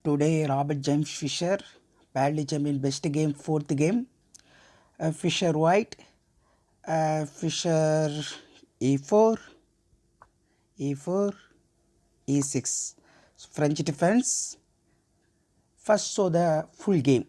Today, Robert James Fisher badly jumped in best game, fourth game. Fisher white, Fisher e4, e4, e6. French defense. First saw the full game.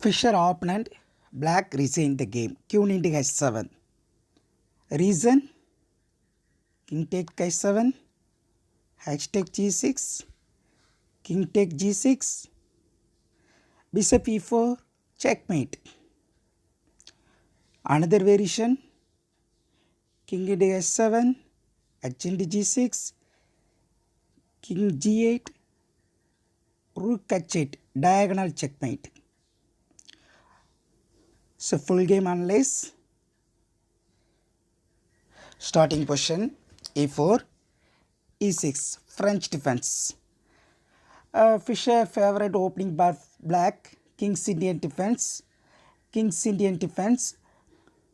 Fisher opponent, black resigned the game. Queen into h7. Reason, king take h7, h take g6, king take g6, bishop e4, checkmate. Another variation, king into h7, h into g6, king g8, rook h8, diagonal checkmate. So full game analyze. Starting position e4, e6, French defense. Fisher favorite opening bar black, king's Indian defense, king's Indian defense,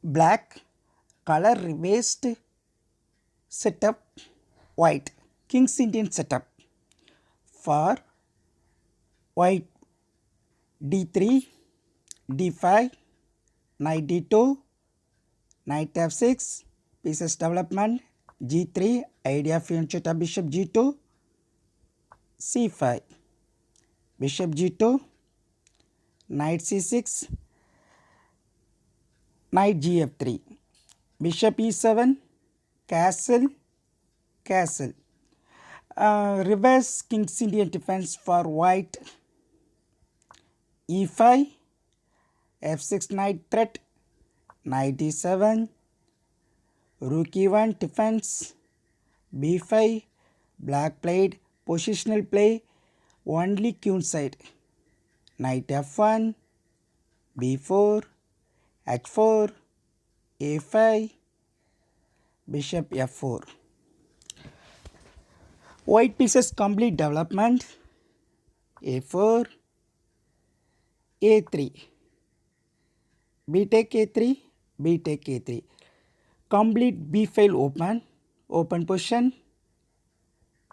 black, color reversed setup, white, king's Indian setup. For white d3, d5, knight d2, knight f6, pieces development, g3, idea fianchet bishop g2, c5, bishop g2, knight c6, knight gf3, bishop e7, castle, castle. Reverse king's Indian defense for white, e5, f6 knight threat, knight e7, rook e1 defense, b5, black played positional play, only queen side, knight f1, b4, h4, a5, bishop f4. White pieces complete development, a4, a3, b take a3, b take a3. Complete b file open position,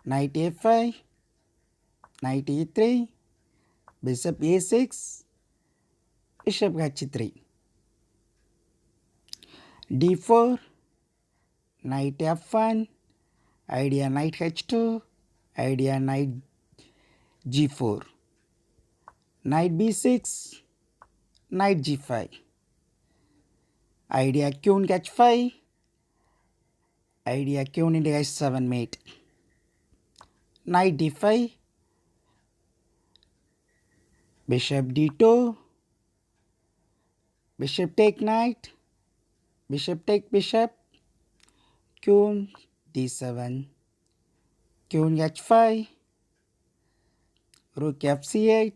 knight a5, knight e3, bishop a6, bishop h3, d4, knight f1, idea knight h2, idea knight g4, knight b6, knight g5, idea queen h5, idea queen into h7 mate, knight d5, bishop d2, bishop take knight, bishop take bishop, queen d7, queen h5, rook fc8,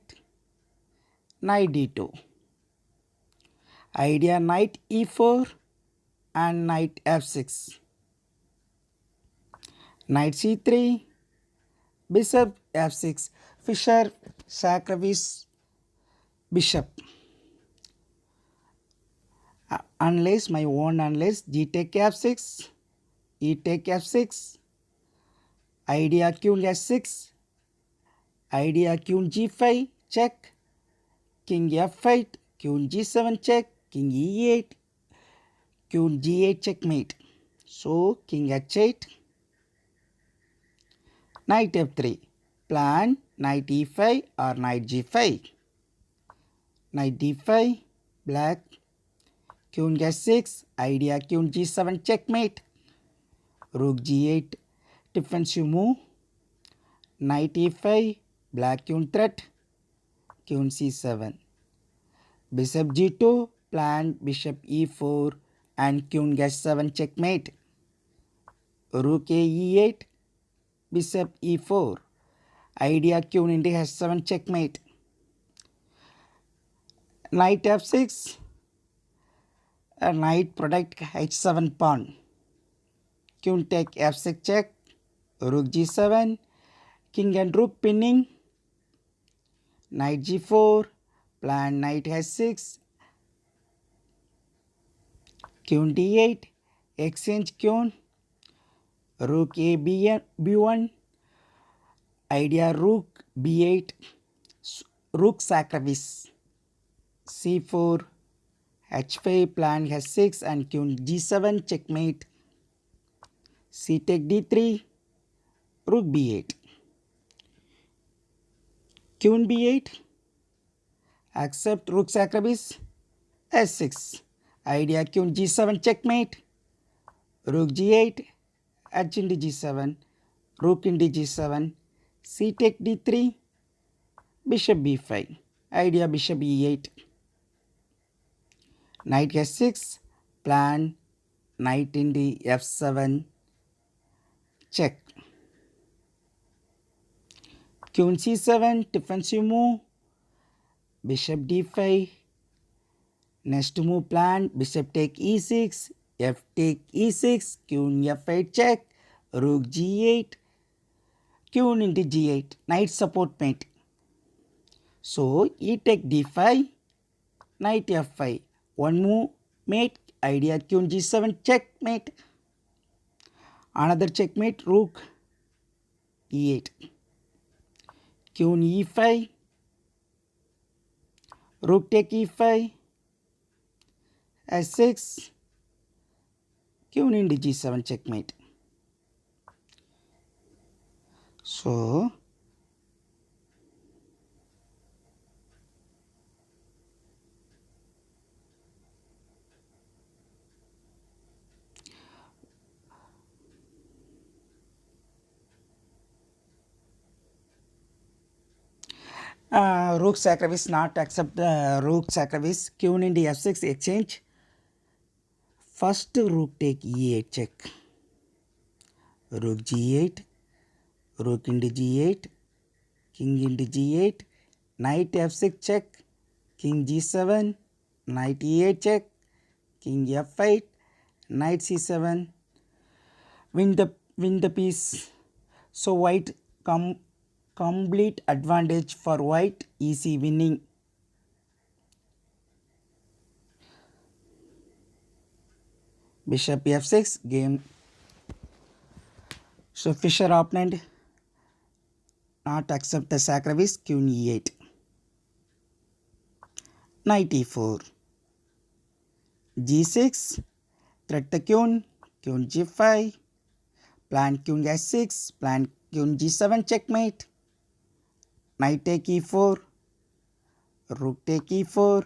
knight d2, idea knight e4 and knight f6, knight c3, bishop f6. Fisher sacrifice bishop. unlace my own unlace, G take F6, E take F6, idea queen S6, idea queen G5, check, king F8, queen G7 check, king E8, queen G8 checkmate. So king H8, knight F3, plan knight E5 or knight G5, knight D5, black, queen H6, idea queen G7 checkmate, rook G8, defensive move, knight E5, black queen threat, queen C7, bishop G2, plan bishop E4 and queen H7 checkmate, rook A E8, bishop E4, idea queen into H7 checkmate, knight F6, knight protect H7 pawn, queen take F6 check, rook G7, king and rook pinning, knight G4, plan knight H6, queen D8, exchange queen, rook A B1, idea rook B8, rook sacrifice, C4, H5, plan H6 and queen G7 checkmate, C take D3, rook B8, queen B8, accept rook sacrifice, S6, idea queen G7 checkmate, rook G8, H into G7, rook into G7, C take D3, bishop B5, idea bishop E8, knight H6, plan knight into F7, check, queen C7, defensive move, bishop D5, next move plan, bishop take E6, F take E6, queen F8 check, rook G8, queen into G8, knight support mate. So E take D5, knight F5, one move mate, idea queen G7 checkmate, another checkmate, rook E8, queen E5, rook take E5, S6, queen into G7 checkmate. So rook sacrifice, not accept rook sacrifice, queen into F6 exchange, first rook take E8 check, rook G8, rook into G8, king into G8, knight F6 check, king G7, knight E8 check, king F8, knight C7, win the piece. So white complete advantage for white, easy winning. Bishop F6 game. So Fischer opponent not accept the sacrifice, queen E8, knight E4, G6, threat the queen G5, plan queen S6, plan queen G7 checkmate, knight take E4, rook take E4,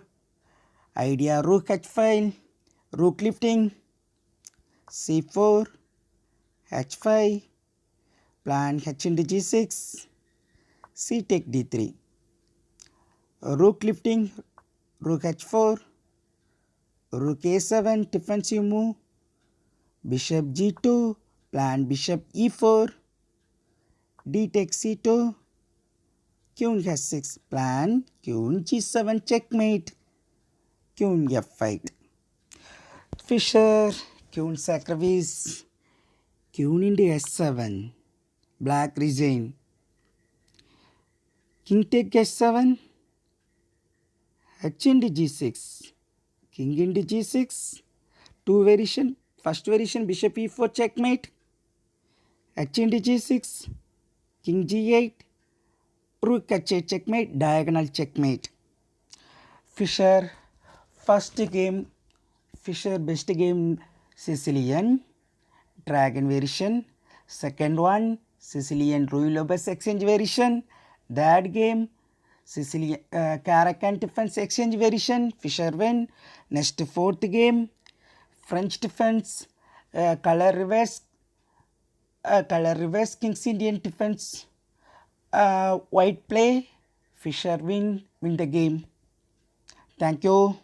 idea rook H5, rook lifting, C4, H5, plan H into G6, C take D3, rook lifting, rook H4, rook A7, defensive move, bishop G2, plan bishop E4, D takes C2, queen H6, plan queen G7 checkmate, queen F5. Fischer, queen sacrifice, queen into S7, black resign, king take H7, H into G6, king into G6, Two variation. First variation bishop e4 checkmate. H into g6. King g8. Rook h8 checkmate. Diagonal checkmate. Fischer first game. Fischer best game Sicilian. Dragon variation. Second one Sicilian Ruy Lopez exchange variation. That game Sicilian Caracan defense exchange variation. Fischer win. Next fourth game French defense color reverse King's Indian defense white play. Fischer win the game. Thank you.